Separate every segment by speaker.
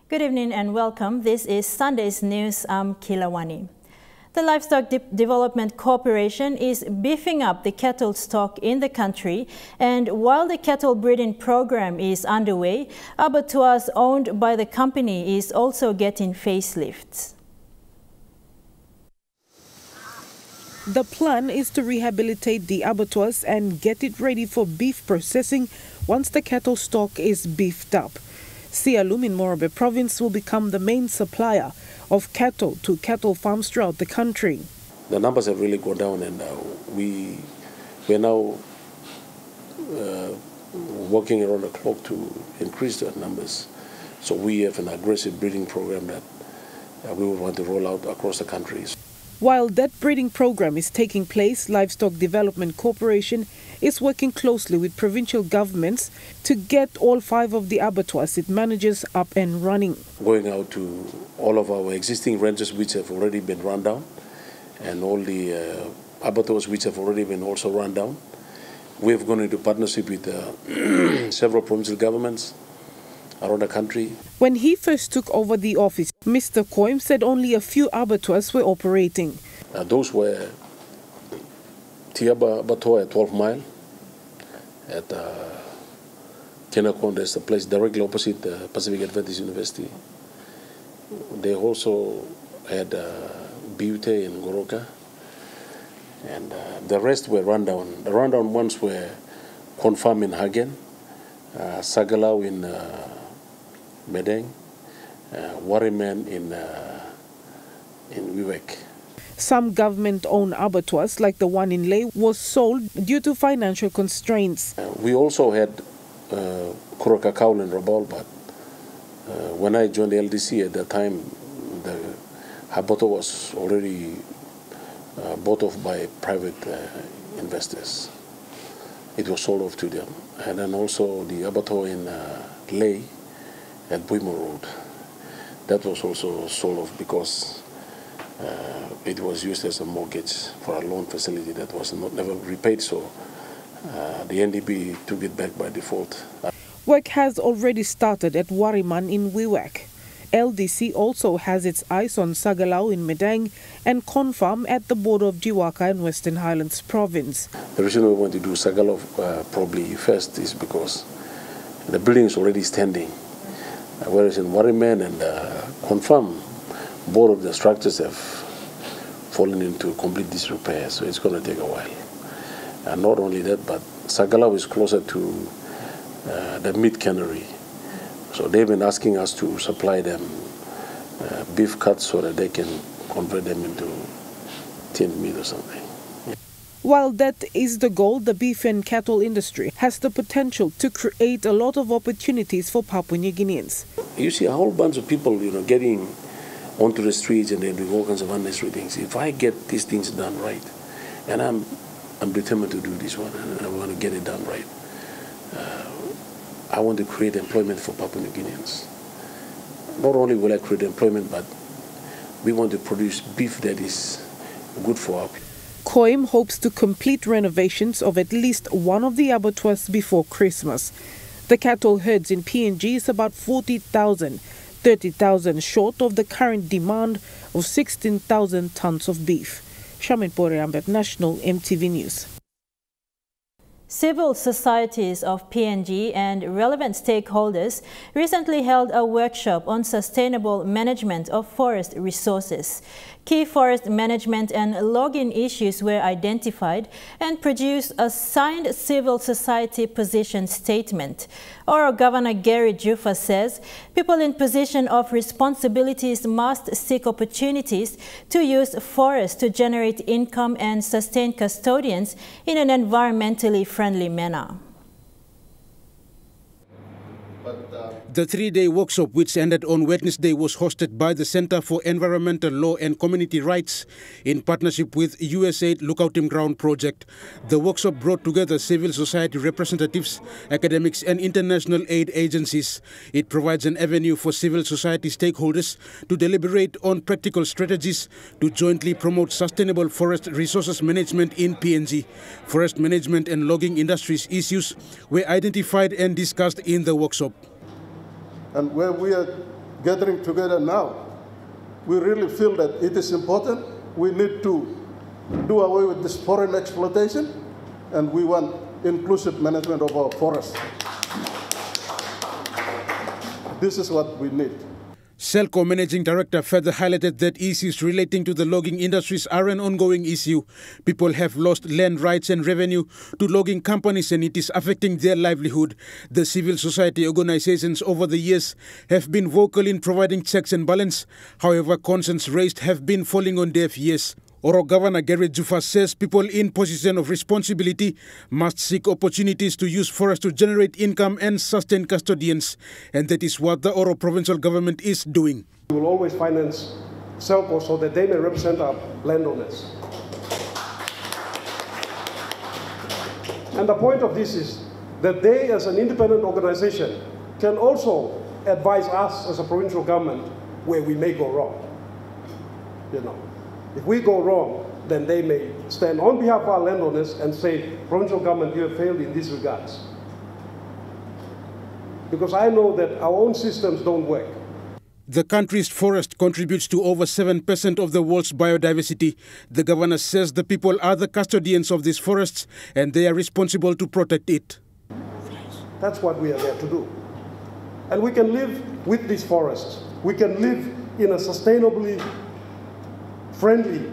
Speaker 1: Good evening and welcome. This is Sunday's news. I'm Kilawani. The Livestock Development Corporation is beefing up the cattle stock in the country, and while the cattle breeding program is underway, abattoirs owned by the company is also getting facelifts.
Speaker 2: The plan is to rehabilitate the abattoirs and get it ready for beef processing once the cattle stock is beefed up. Sialum in Morobe province will become the main supplier of cattle to cattle farms throughout the country.
Speaker 3: The numbers have really gone down, and we're now working around the clock to increase the numbers. So we have an aggressive breeding program that we will want to roll out across the country.
Speaker 2: While that breeding program is taking place, Livestock Development Corporation is working closely with provincial governments to get all 5 of the abattoirs it manages up and running.
Speaker 3: Going out to all of our existing ranches which have already been run down, and all the abattoirs which have already been also run down. We've gone into partnership with several provincial governments around the country.
Speaker 2: When he first took over the office, Mr. Koim said only a few abattoirs were operating.
Speaker 3: Those were Tiaba Abattoir at 12 Mile, at Kenakon, there's a place directly opposite Pacific Adventist University. They also had Butte in Goroka, and the rest were run down. The rundown ones were Confirm in Hagen, Sagalau in Medeng, Warriman in Wewak.
Speaker 2: Some government-owned abattoirs, like the one in Ley, was sold due to financial constraints.
Speaker 3: We also had Kurokakau and Rabal, but when I joined the LDC at that time, the abattoir was already bought off by private investors. It was sold off to them. And then also the abattoir in Ley at Buimo Road. That was also sold off because it was used as a mortgage for a loan facility that was never repaid, so the NDB took it back by default.
Speaker 2: Work has already started at Wariman in Wewak. LDC also has its eyes on Sagalau in Medang and Confirm at the border of Jiwaka and Western Highlands Province.
Speaker 3: The reason we want to do Sagalau probably first is because the building is already standing, whereas in Wariman and Confirm, both of the structures have fallen into complete disrepair, so it's going to take a while. And not only that, but Sagalau is closer to the meat cannery. So they've been asking us to supply them beef cuts so that they can convert them into tinned meat or something.
Speaker 2: While that is the goal, the beef and cattle industry has the potential to create a lot of opportunities for Papua New Guineans.
Speaker 3: You see a whole bunch of people, getting onto the streets and they're doing all kinds of unnecessary things. If I get these things done right, and I'm determined to do this one, and I want to get it done right, I want to create employment for Papua New Guineans. Not only will I create employment, but we want to produce beef that is good for our people.
Speaker 2: Koim hopes to complete renovations of at least one of the abattoirs before Christmas. The cattle herds in PNG is about 40,000, 30,000 short of the current demand of 16,000 tons of beef. Shamin Poreambet, National EMTV News.
Speaker 1: Civil societies of PNG and relevant stakeholders recently held a workshop on sustainable management of forest resources. Key forest management and logging issues were identified and produced a signed civil society position statement. Oro Governor Gary Jufa says people in position of responsibilities must seek opportunities to use forests to generate income and sustain custodians in an environmentally friendly manner.
Speaker 4: The 3-day workshop, which ended on Wednesday, was hosted by the Center for Environmental Law and Community Rights in partnership with USAID Lookouting Ground Project. The workshop brought together civil society representatives, academics and international aid agencies. It provides an avenue for civil society stakeholders to deliberate on practical strategies to jointly promote sustainable forest resources management in PNG. Forest management and logging industries issues were identified and discussed in the workshop.
Speaker 5: And where we are gathering together now, we really feel that it is important. We need to do away with this foreign exploitation, and we want inclusive management of our forests. This is what we need.
Speaker 4: Selco Managing Director further highlighted that issues relating to the logging industries are an ongoing issue. People have lost land rights and revenue to logging companies, and it is affecting their livelihood. The civil society organizations over the years have been vocal in providing checks and balance. However, concerns raised have been falling on deaf ears. Oro Governor Gary Jufa says people in position of responsibility must seek opportunities to use forests to generate income and sustain custodians, and that is what the Oro provincial government is doing.
Speaker 6: We will always finance Selco so that they may represent our landowners. And the point of this is that they, as an independent organization, can also advise us as a provincial government where we may go wrong. You know. If we go wrong, then they may stand on behalf of our landowners and say, provincial government, you have failed in these regards. Because I know that our own systems don't work.
Speaker 4: The country's forest contributes to over 7% of the world's biodiversity. The governor says the people are the custodians of these forests and they are responsible to protect it.
Speaker 6: That's what we are there to do. And we can live with these forests. We can live in a sustainably friendly,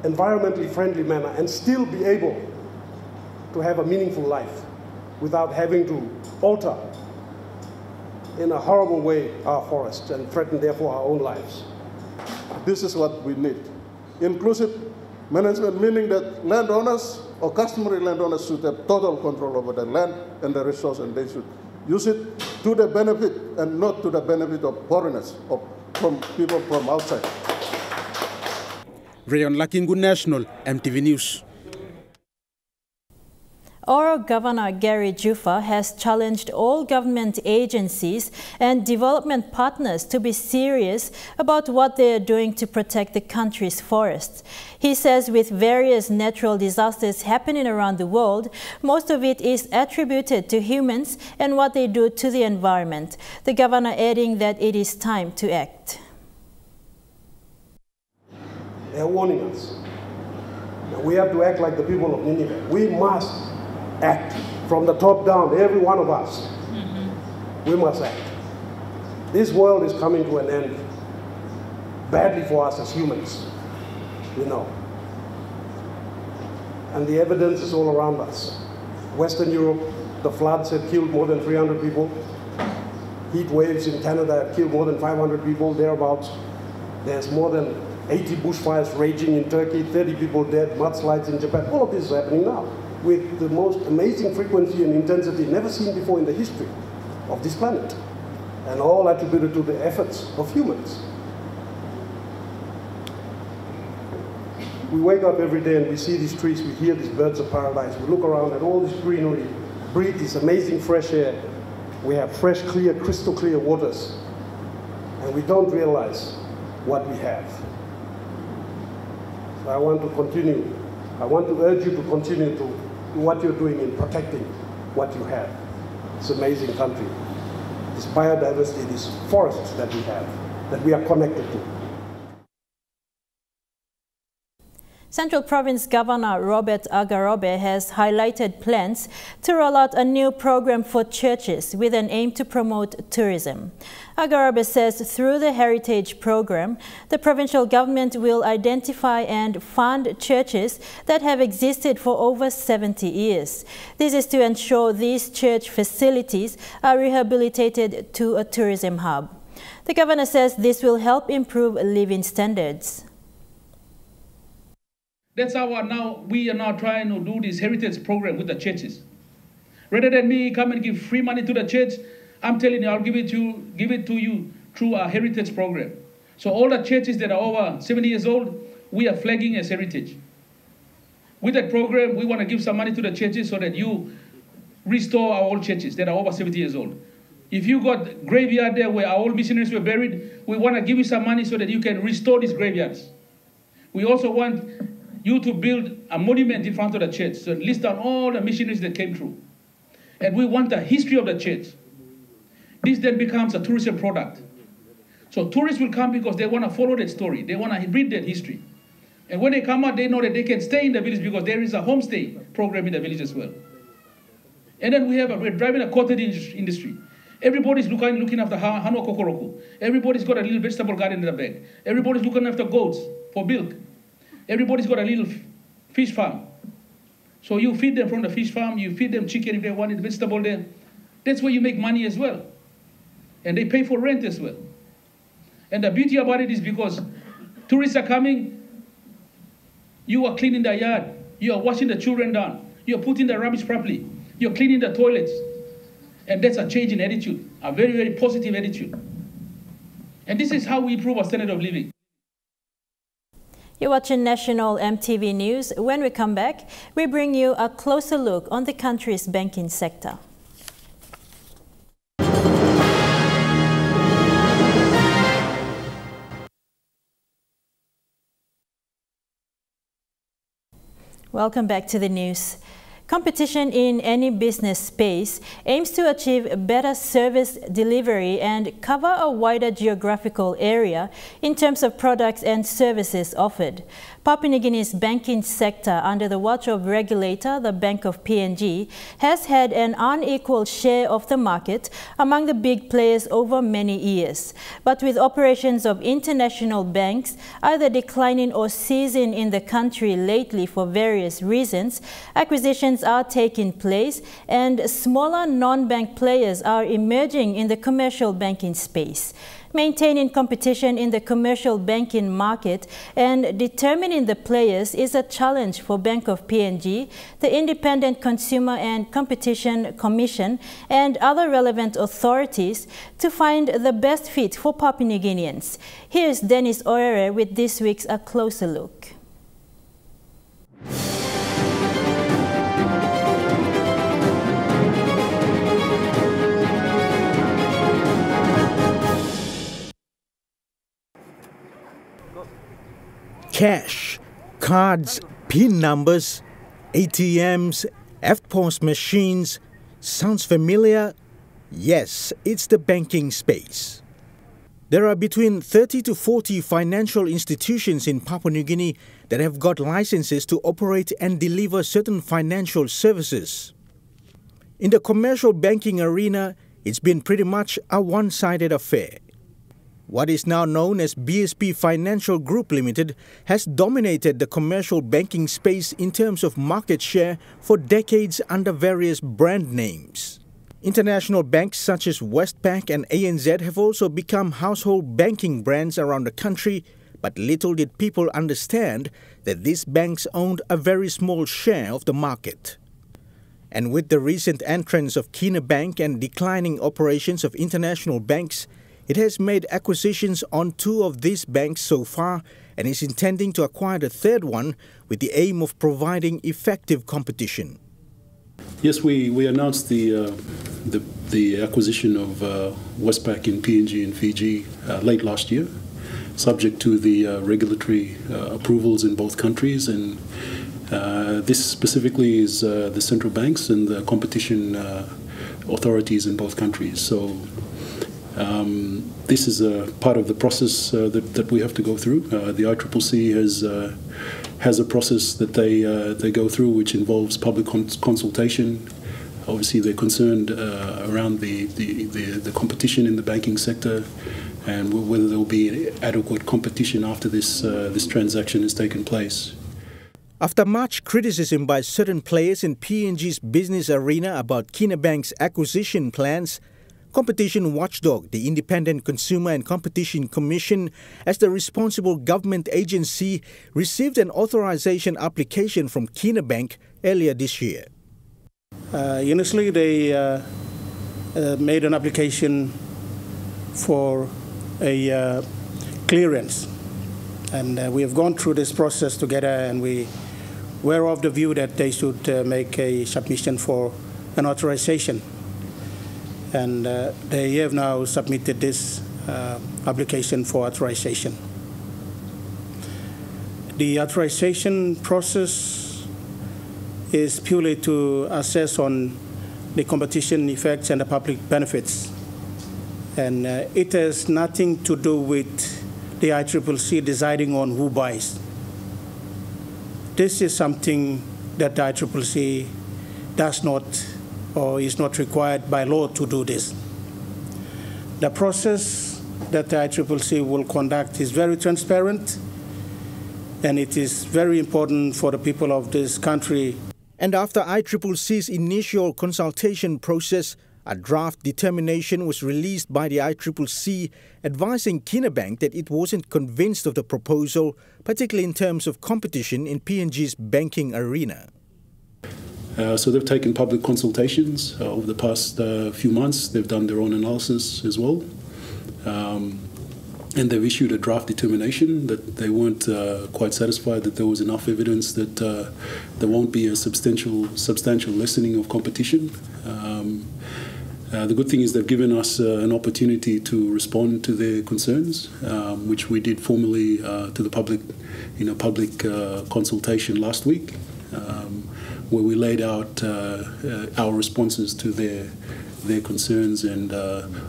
Speaker 6: environmentally friendly manner and still be able to have a meaningful life without having to alter in a horrible way our forests and threaten therefore our own lives.
Speaker 5: This is what we need. Inclusive management, meaning that landowners or customary landowners should have total control over the land and the resource, and they should use it to the benefit and not to the benefit of foreigners or from people from outside.
Speaker 4: Rayon Lakingu National, MTV News.
Speaker 1: Oro Governor Gary Jufa has challenged all government agencies and development partners to be serious about what they are doing to protect the country's forests. He says with various natural disasters happening around the world, most of it is attributed to humans and what they do to the environment. The governor adding that it is time to act.
Speaker 6: They're warning us. Now we have to act like the people of Nineveh. We must act from the top down, every one of us. We must act. This world is coming to an end badly for us as humans, you know. And the evidence is all around us. Western Europe, the floods have killed more than 300 people. Heat waves in Canada have killed more than 500 people, thereabouts. There's more than 80 bushfires raging in Turkey, 30 people dead, mudslides in Japan. All of this is happening now with the most amazing frequency and intensity never seen before in the history of this planet, and all attributed to the efforts of humans. We wake up every day and we see these trees, we hear these birds of paradise, we look around at all this greenery, breathe this amazing fresh air. We have fresh, clear, crystal clear waters, and we don't realize what we have. So I want to continue. I want to urge you to continue to do what you're doing in protecting what you have. This amazing country, this biodiversity, these forests that we have, that we are connected to.
Speaker 1: Central Province Governor Robert Agarobe has highlighted plans to roll out a new program for churches with an aim to promote tourism. Agarobe says through the Heritage Program, the provincial government will identify and fund churches that have existed for over 70 years. This is to ensure these church facilities are rehabilitated to a tourism hub. The governor says this will help improve living standards.
Speaker 7: That's how we are now trying to do this heritage program with the churches. Rather than me come and give free money to the church, I'm telling you, I'll give it to you through our heritage program. So all the churches that are over 70 years old, we are flagging as heritage. With that program, we want to give some money to the churches so that you restore our old churches that are over 70 years old. If you got graveyard there where our old missionaries were buried, we want to give you some money so that you can restore these graveyards. We also want you to build a monument in front of the church, so list down all the missionaries that came through. And we want the history of the church. This then becomes a tourism product. So tourists will come because they want to follow that story. They want to read that history. And when they come out, they know that they can stay in the village because there is a homestay program in the village as well. And then we're driving a cottage industry. Everybody's looking after Hanua Kokoroku. Everybody's got a little vegetable garden in the back. Everybody's looking after goats for milk. Everybody's got a little fish farm. So you feed them from the fish farm, you feed them chicken if they wanted vegetable there. That's where you make money as well. And they pay for rent as well. And the beauty about it is because tourists are coming, you are cleaning the yard, you are washing the children down, you are putting the rubbish properly, you're cleaning the toilets. And that's a change in attitude, a very, very positive attitude. And this is how we improve our standard of living.
Speaker 1: You're watching National EMTV News. When we come back, we bring you a closer look on the country's banking sector. Welcome back to the news. Competition in any business space aims to achieve better service delivery and cover a wider geographical area in terms of products and services offered. Papua New Guinea's banking sector, under the watch of regulator, the Bank of PNG, has had an unequal share of the market among the big players over many years. But with operations of international banks either declining or ceasing in the country lately for various reasons, acquisitions are taking place and smaller non-bank players are emerging in the commercial banking space. Maintaining competition in the commercial banking market and determining the players is a challenge for Bank of PNG, the Independent Consumer and Competition Commission, and other relevant authorities to find the best fit for Papua New Guineans. Here's Dennis Orere with this week's A Closer Look.
Speaker 8: Cash, cards, PIN numbers, ATMs, EFTPOS machines. Sounds familiar? Yes, it's the banking space. There are between 30 to 40 financial institutions in Papua New Guinea that have got licenses to operate and deliver certain financial services. In the commercial banking arena, it's been pretty much a one-sided affair. What is now known as BSP Financial Group Limited has dominated the commercial banking space in terms of market share for decades under various brand names. International banks such as Westpac and ANZ have also become household banking brands around the country, but little did people understand that these banks owned a very small share of the market. And with the recent entrance of Kina Bank and declining operations of international banks, it has made acquisitions on 2 of these banks so far and is intending to acquire the 3rd one with the aim of providing effective competition.
Speaker 9: Yes, we announced the acquisition of Westpac in PNG and Fiji late last year, subject to the regulatory approvals in both countries, and this specifically is the central banks and the competition authorities in both countries. So this is a part of the process that we have to go through. The ICCC has a process that they go through, which involves public consultation. Obviously, they're concerned around the competition in the banking sector and whether there will be adequate competition after this transaction has taken place.
Speaker 8: After much criticism by certain players in PNG's business arena about Kina Bank's acquisition plans, competition watchdog, the Independent Consumer and Competition Commission, as the responsible government agency, received an authorization application from Kina Bank earlier this year.
Speaker 10: Initially, they made an application for a clearance, and we have gone through this process together, and we were of the view that they should make a submission for an authorization. And they have now submitted this application for authorization. The authorization process is purely to assess on the competition effects and the public benefits. And it has nothing to do with the ICCC deciding on who buys. This is something that the ICCC does not or is not required by law to do this. The process that the ICCC will conduct is very transparent, and it is very important for the people of this country.
Speaker 8: And after ICCC's initial consultation process, a draft determination was released by the ICCC advising Kina Bank that it wasn't convinced of the proposal, particularly in terms of competition in PNG's banking arena.
Speaker 9: So they've taken public consultations over the past few months. They've done their own analysis as well. And they've issued a draft determination that they weren't quite satisfied that there was enough evidence that there won't be a substantial lessening of competition. The good thing is they've given us an opportunity to respond to their concerns, which we did formally to the public in a public consultation last week, where we laid out our responses to their concerns and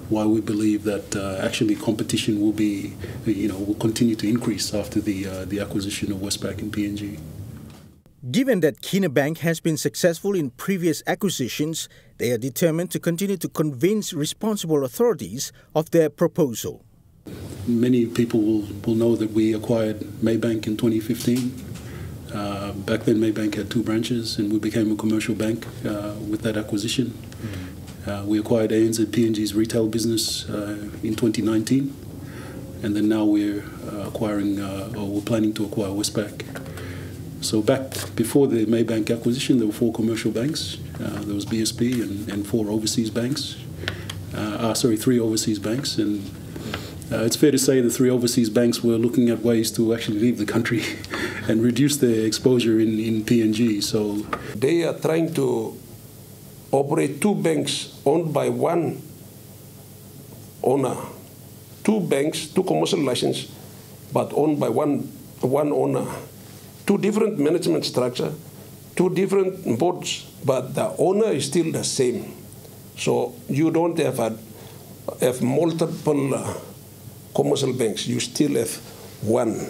Speaker 9: why we believe that actually competition will be, will continue to increase after the acquisition of Westpac and PNG.
Speaker 8: Given that Kina Bank has been successful in previous acquisitions, they are determined to continue to convince responsible authorities of their proposal.
Speaker 9: Many people will know that we acquired Maybank in 2015. Back then, Maybank had 2 branches, and we became a commercial bank with that acquisition. We acquired ANZ PNG's retail business in 2019, and then now we're we're planning to acquire Westpac. So back before the Maybank acquisition, there were 4 commercial banks. There was BSP and 4 overseas banks. 3 overseas banks, and it's fair to say the 3 overseas banks were looking at ways to actually leave the country and reduce their exposure in PNG. So
Speaker 11: they are trying to operate 2 banks owned by 1 owner. 2 banks, 2 commercial licenses, but owned by one owner. 2 different management structure, 2 different boards, but the owner is still the same. So you don't have multiple commercial banks. You still have 1.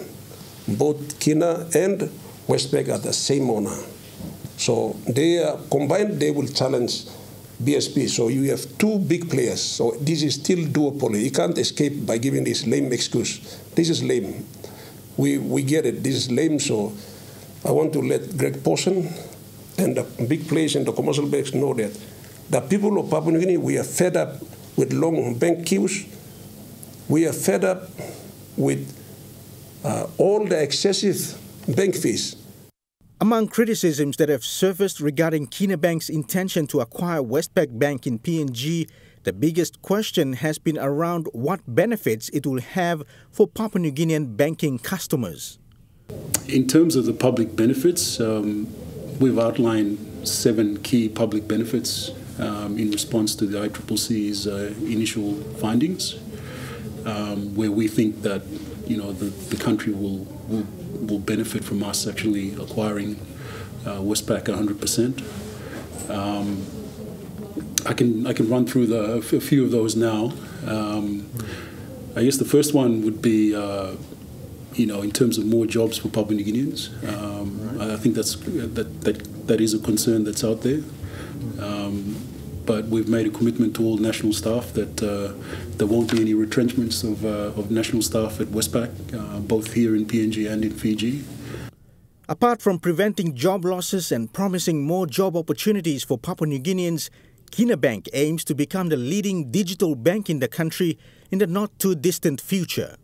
Speaker 11: Both Kina and Westpac are the same owner. So they are combined, they will challenge BSP. So you have 2 big players. So this is still duopoly. You can't escape by giving this lame excuse. This is lame. We get it. This is lame. So I want to let Greg Pawson and the big players in the commercial banks know that the people of Papua New Guinea, we are fed up with long bank queues. We are fed up with all the excessive bank fees.
Speaker 8: Among criticisms that have surfaced regarding Kina Bank's intention to acquire Westpac Bank in PNG, the biggest question has been around what benefits it will have for Papua New Guinean banking customers.
Speaker 9: In terms of the public benefits, we've outlined 7 key public benefits in response to the ICCC's initial findings, where we think that the country will benefit from us actually acquiring Westpac 100%. I can run through a few of those now. I guess the first one would be in terms of more jobs for Papua New Guineans. I think that is a concern that's out there. But we've made a commitment to all national staff that there won't be any retrenchments of national staff at Westpac, both here in PNG and in Fiji.
Speaker 8: Apart from preventing job losses and promising more job opportunities for Papua New Guineans, Kina Bank aims to become the leading digital bank in the country in the not-too-distant future.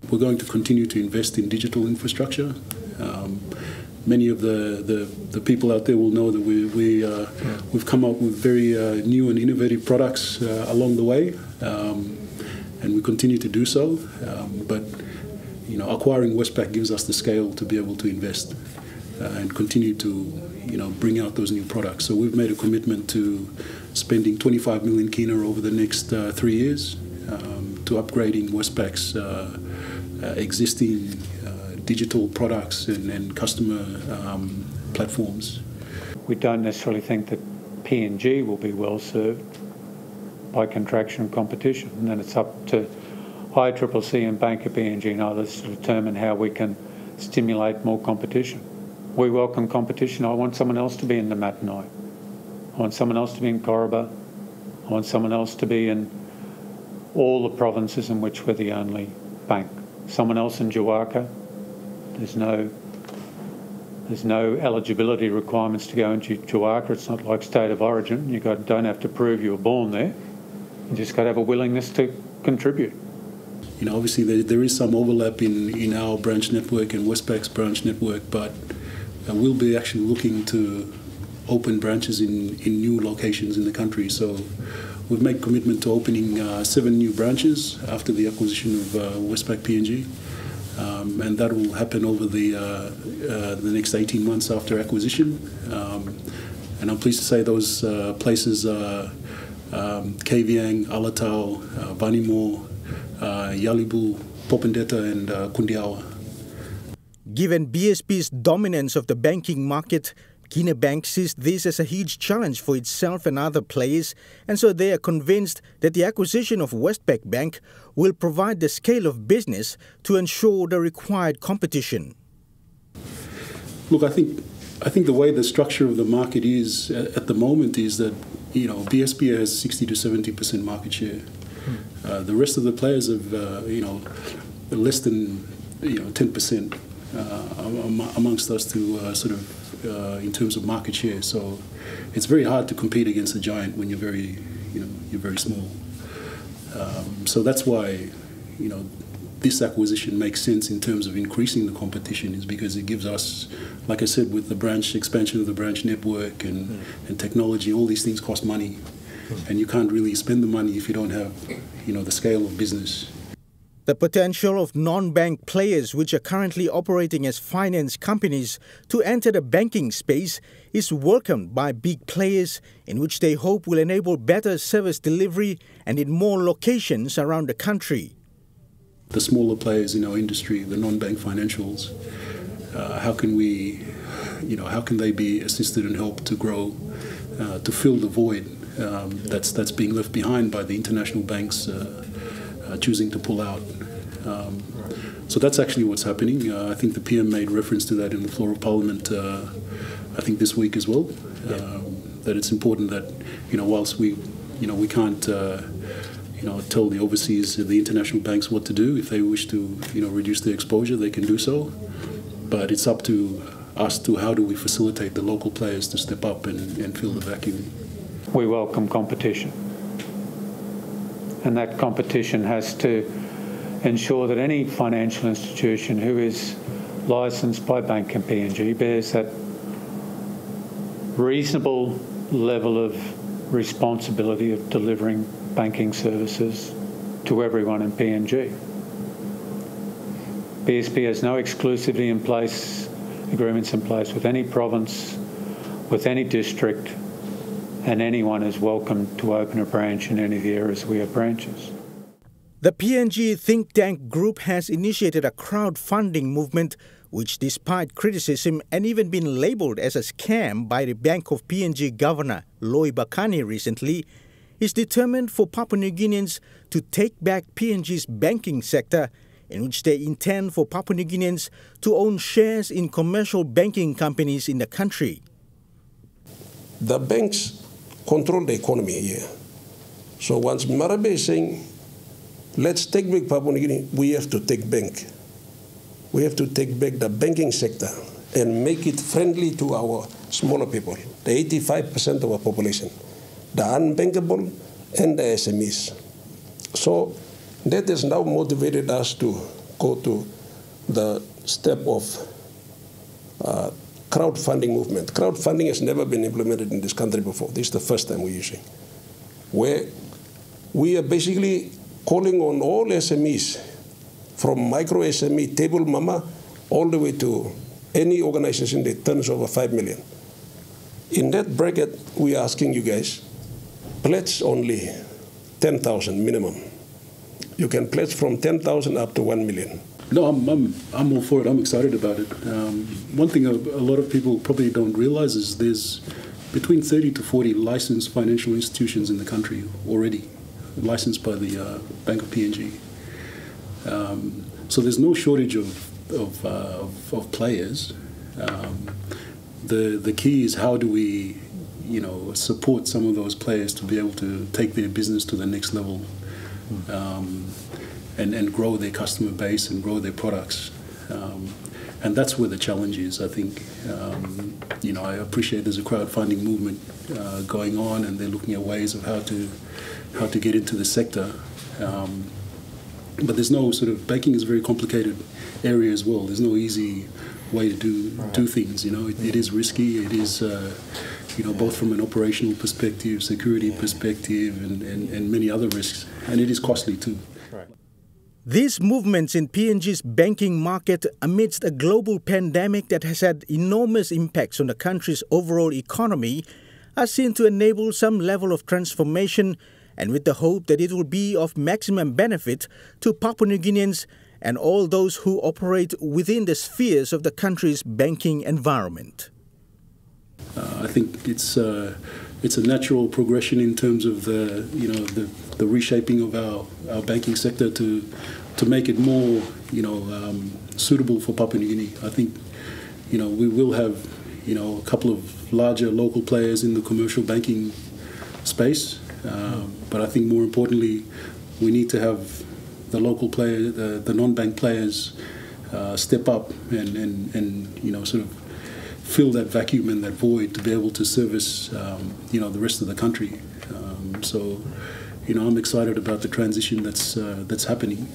Speaker 9: We're going to continue to invest in digital infrastructure. Many of the people out there will know that we've come up with very new and innovative products along the way, and we continue to do so. But acquiring Westpac gives us the scale to be able to invest and continue to bring out those new products. So we've made a commitment to spending 25 million kina over the next 3 years to upgrading Westpac's existing digital products and customer platforms.
Speaker 12: We don't necessarily think that PNG will be well served by contraction and competition. And then it's up to ICCC and Bank of PNG and others to determine how we can stimulate more competition. We welcome competition. I want someone else to be in the Matanai. I want someone else to be in Koroba. I want someone else to be in all the provinces in which we're the only bank. Someone else in Jawaka. There's no eligibility requirements to go into Jawaka. It's not like state of origin. You don't have to prove you were born there. You just got to have a willingness to contribute.
Speaker 9: You know, obviously there is some overlap in our branch network and Westpac's branch network, but we'll be actually looking to open branches in new locations in the country. So we've made commitment to opening 7 new branches after the acquisition of Westpac PNG, and that will happen over the next 18 months after acquisition. And I'm pleased to say those places are Kavieng, Alatau, Vanimo, Yalibu, Popendetta and Kundiawa.
Speaker 8: Given BSP's dominance of the banking market, Kina Bank sees this as a huge challenge for itself and other players, and so they are convinced that the acquisition of Westpac Bank will provide the scale of business to ensure the required competition.
Speaker 9: Look, I think the way the structure of the market is at the moment is that, you know, BSP has 60 to 70% market share. The rest of the players have, less than, 10% amongst us to sort of in terms of market share. So it's very hard to compete against a giant when you're very small. So that's why, this acquisition makes sense in terms of increasing the competition, is because it gives us, like I said, with the branch expansion of the branch network and technology, all these things cost money. And you can't really spend the money if you don't have, the scale of business.
Speaker 8: The potential of non-bank players which are currently operating as finance companies to enter the banking space is welcomed by big players, in which they hope will enable better service delivery and in more locations around the country.
Speaker 9: The smaller players in our industry, the non-bank financials, how can they be assisted and helped to grow, to fill the void that's being left behind by the international banks choosing to pull out. So that's actually what's happening. I think the PM made reference to that in the floor of Parliament, I think this week as well, that it's important that, whilst we can't, tell the overseas, the international banks what to do. If they wish to, reduce their exposure, they can do so. But it's up to us to how do we facilitate the local players to step up and fill the vacuum.
Speaker 12: We welcome competition. And that competition has to ensure that any financial institution who is licensed by Bank and PNG bears that reasonable level of responsibility of delivering banking services to everyone in PNG. BSP has no exclusivity in place, agreements in place with any province, with any district, and anyone is welcome to open a branch in any of the areas we have branches.
Speaker 8: The PNG think tank group has initiated a crowdfunding movement which, despite criticism and even been labelled as a scam by the Bank of PNG Governor Loy Bakani recently, is determined for Papua New Guineans to take back PNG's banking sector, in which they intend for Papua New Guineans to own shares in commercial banking companies in the country.
Speaker 11: The banks control the economy here. So once Marabe is saying, let's take back Papua New Guinea, we have to take bank. We have to take back the banking sector and make it friendly to our smaller people, the 85% of our population, the unbankable and the SMEs. So that has now motivated us to go to the step of crowdfunding movement. Crowdfunding has never been implemented in this country before. This is the first time we're using, where we are basically calling on all SMEs, from micro SME, table mama, all the way to any organization that turns over 5 million. In that bracket, we are asking you guys, pledge only 10,000 minimum. You can pledge from 10,000 up to 1 million.
Speaker 9: No, I'm all for it. I'm excited about it. One thing a lot of people probably don't realize is there's between 30 to 40 licensed financial institutions in the country already. licensed by the Bank of PNG. So there's no shortage of players. The key is how do we, support some of those players to be able to take their business to the next level, and grow their customer base and grow their products. And that's where the challenge is, I think. I appreciate there's a crowdfunding movement going on, and they're looking at ways of how to get into the sector. But there's no banking is a very complicated area as well. There's no easy way to do things. It is risky. It is, both from an operational perspective, security perspective, and many other risks. And it is costly too.
Speaker 8: These movements in PNG's banking market amidst a global pandemic that has had enormous impacts on the country's overall economy are seen to enable some level of transformation, and with the hope that it will be of maximum benefit to Papua New Guineans and all those who operate within the spheres of the country's banking environment.
Speaker 9: I think it's a natural progression in terms of the reshaping of our banking sector to make it more suitable for Papua New Guinea. I think we will have a couple of larger local players in the commercial banking space, but I think more importantly we need to have the local player, the non-bank players, step up and sort of fill that vacuum and that void to be able to service the rest of the country. So I'm excited about the transition that's happening,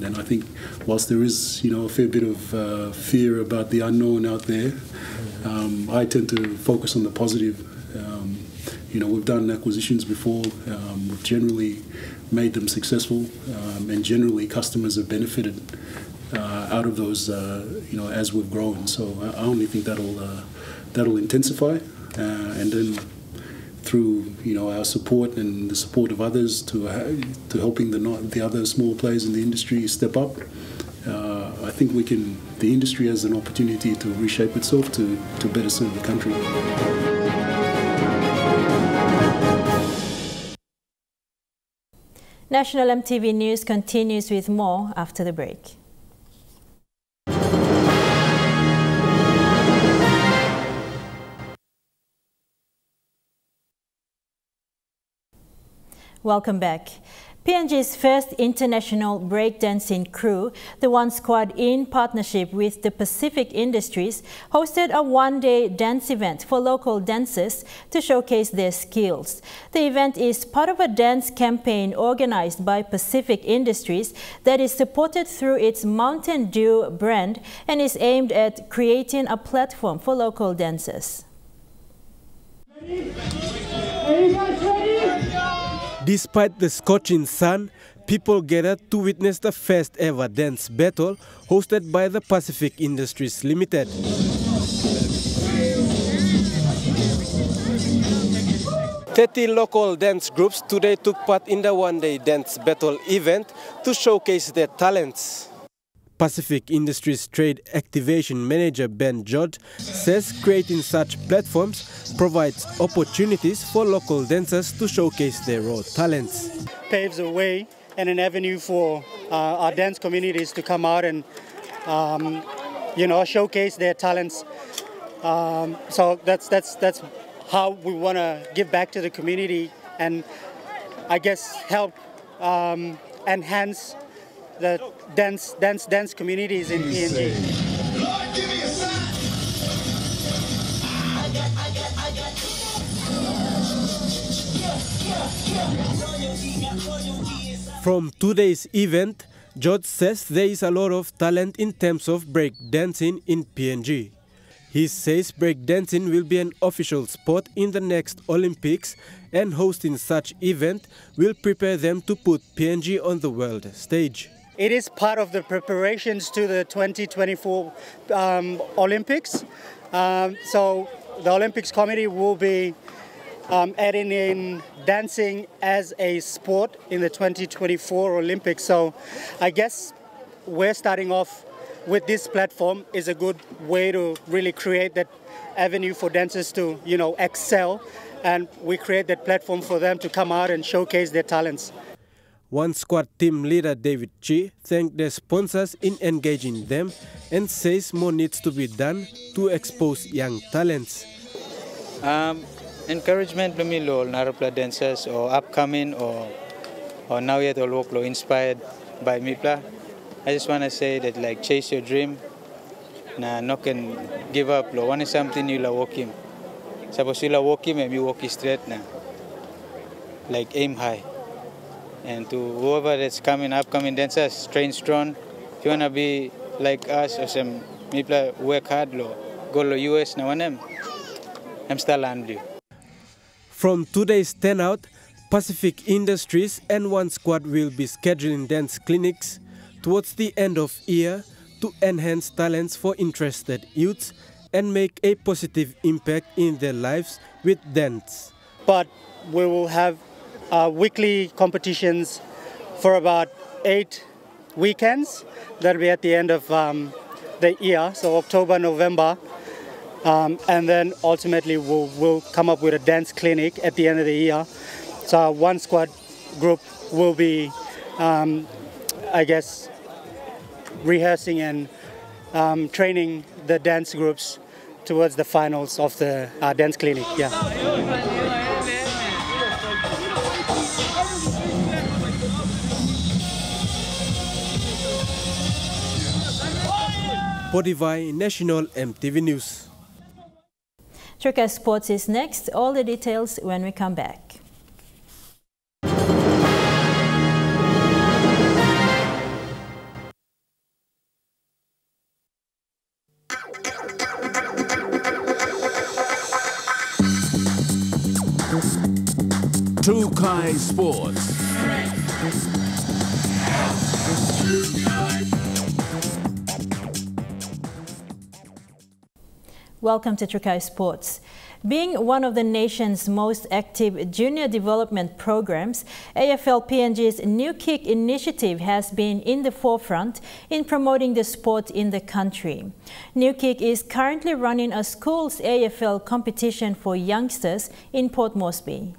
Speaker 9: and I think whilst there is a fair bit of fear about the unknown out there, I tend to focus on the positive. We've done acquisitions before. We've generally made them successful, and generally customers have benefited out of those, as we've grown. So I only think that'll intensify, and then through our support and the support of others to helping the other small players in the industry step up. I think the industry has an opportunity to reshape itself to better serve the country.
Speaker 1: National EMTV News continues with more after the break. Welcome back. PNG's first international breakdancing crew, the One Squad, in partnership with the Pacific Industries, hosted a one-day dance event for local dancers to showcase their skills. The event is part of a dance campaign organized by Pacific Industries that is supported through its Mountain Dew brand and is aimed at creating a platform for local dancers.
Speaker 13: Despite the scorching sun, people gathered to witness the first ever dance battle hosted by the Pacific Industries Limited. 30 local dance groups today took part in the one-day dance battle event to showcase their talents. Pacific Industries Trade Activation Manager Ben George says creating such platforms provides opportunities for local dancers to showcase their raw talents.
Speaker 14: Paves a way and an avenue for our dance communities to come out and showcase their talents. So that's how we want to give back to the community and I guess help enhance the dance communities in PNG.
Speaker 13: From today's event, George says there is a lot of talent in terms of break dancing in PNG. He says breakdancing will be an official sport in the next Olympics, and hosting such event will prepare them to put PNG on the world stage.
Speaker 14: It is part of the preparations to the 2024 Olympics. So the Olympics Committee will be adding in dancing as a sport in the 2024 Olympics. So I guess we're starting off with this platform is a good way to really create that avenue for dancers to, excel and we create that platform for them to come out and showcase their talents.
Speaker 13: One squad team leader, David Chi, thanked their sponsors in engaging them and says more needs to be done to expose young talents.
Speaker 15: Encouragement to me, Narapla dancers or upcoming or now yet or local inspired by Mipla. I just want to say that like chase your dream. Nah, no can give up. Lo, one is something you la walk him. Suppose you la walk him and you walk straight now. Like aim high. And to whoever that's upcoming dancers, train strong. If you wanna be like us or some people work hard, go to US now and I'm still land you.
Speaker 13: From today's turnout, Pacific Industries and one squad will be scheduling dance clinics towards the end of year to enhance talents for interested youths and make a positive impact in their lives with dance.
Speaker 14: But we will have weekly competitions for about 8 weekends. That'll be at the end of the year, so October, November. And then ultimately we'll come up with a dance clinic at the end of the year. So our one squad group will be, I guess, rehearsing and training the dance groups towards the finals of the dance clinic. Yeah.
Speaker 13: Podivai National MTV News.
Speaker 1: Trukai Sports is next. All the details when we come back.
Speaker 16: Trukai Sports.
Speaker 1: Welcome to Trukai Sports. Being one of the nation's most active junior development programs, AFL PNG's New Kick initiative has been in the forefront in promoting the sport in the country. New Kick is currently running a schools AFL competition for youngsters in Port Moresby.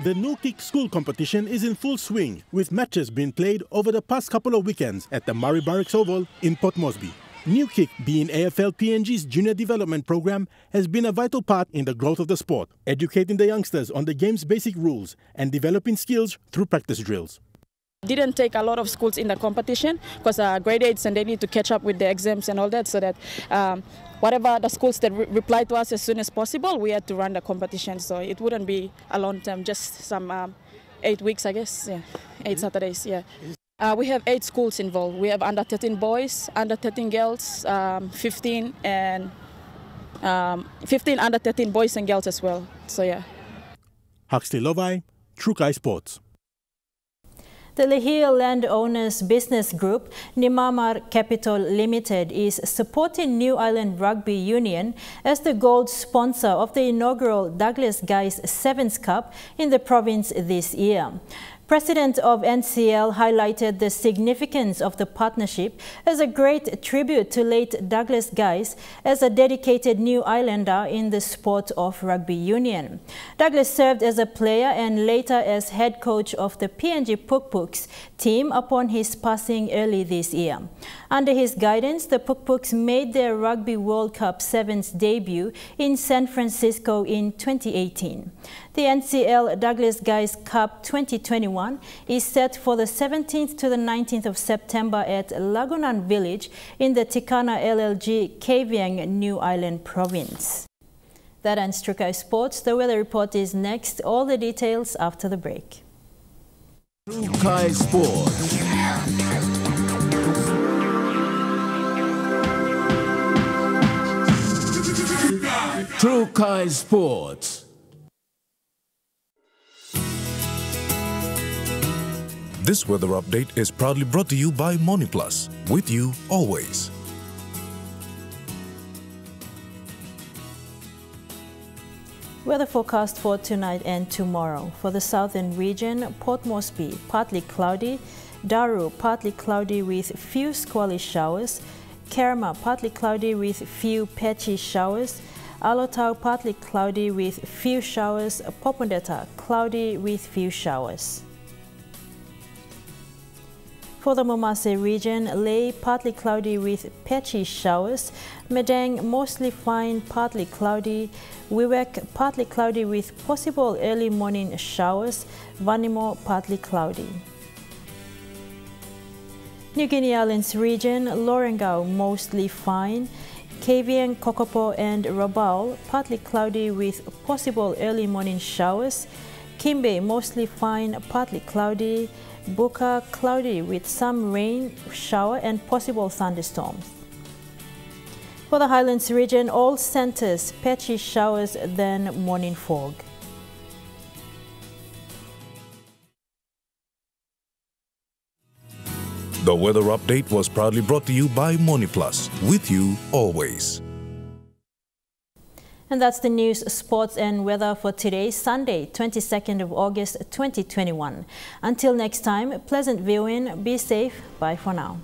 Speaker 17: The New Kick school competition is in full swing, with matches being played over the past couple of weekends at the Murray Barracks Oval in Port Moresby. New Kick, being AFL PNG's junior development program, has been a vital part in the growth of the sport, educating the youngsters on the game's basic rules and developing skills through practice drills.
Speaker 18: Didn't take a lot of schools in the competition because grade 8s and they need to catch up with the exams and all that, so that whatever the schools that reply to us as soon as possible, we had to run the competition. So it wouldn't be a long term, just some 8 weeks, I guess. Yeah, 8 Saturdays. Yeah. We have 8 schools involved. We have under 13 boys, under 13 girls, 15 and 15 under 13 boys and girls as well. So yeah.
Speaker 17: Huxley Lovai, Trukai Sports.
Speaker 1: The Lihir Landowners Business Group, Nimamar Capital Limited, is supporting New Ireland Rugby Union as the gold sponsor of the inaugural Douglas Guys Sevens Cup in the province this year. President of NCL highlighted the significance of the partnership as a great tribute to late Douglas Guys as a dedicated New Islander in the sport of rugby union. Douglas served as a player and later as head coach of the PNG Pukpuks team upon his passing early this year. Under his guidance, the Pukpuks made their Rugby World Cup Sevens debut in San Francisco in 2018. The NCL Douglas Guys Cup 2021 is set for the 17th to the 19th of September at Lagunan Village in the Tikana LLG, Kavieng, New Ireland Province. That ends Trukai Sports. The weather report is next. All the details after the break.
Speaker 16: Trukai Sports. Trukai Sports.
Speaker 19: This weather update is proudly brought to you by Moniplus, with you always.
Speaker 1: Weather forecast for tonight and tomorrow. For the southern region, Port Moresby, partly cloudy. Daru, partly cloudy with few squally showers. Kerma, partly cloudy with few patchy showers. Alotau partly cloudy with few showers. Popondetta cloudy with few showers. For the Momase region, Ley partly cloudy with patchy showers. Medang mostly fine, partly cloudy. Wewak partly cloudy with possible early morning showers. Vanimo partly cloudy. New Guinea Islands region, Lorengau mostly fine. Kavieng, Kokopo and Rabaul partly cloudy with possible early morning showers. Kimbe mostly fine, partly cloudy. Buka cloudy with some rain, shower and possible thunderstorms. For the Highlands region, all centers patchy showers then morning fog.
Speaker 19: The weather update was proudly brought to you by MoneyPlus, with you always.
Speaker 1: And that's the news, sports and weather for today, Sunday, 22nd of August, 2021. Until next time, pleasant viewing, be safe, bye for now.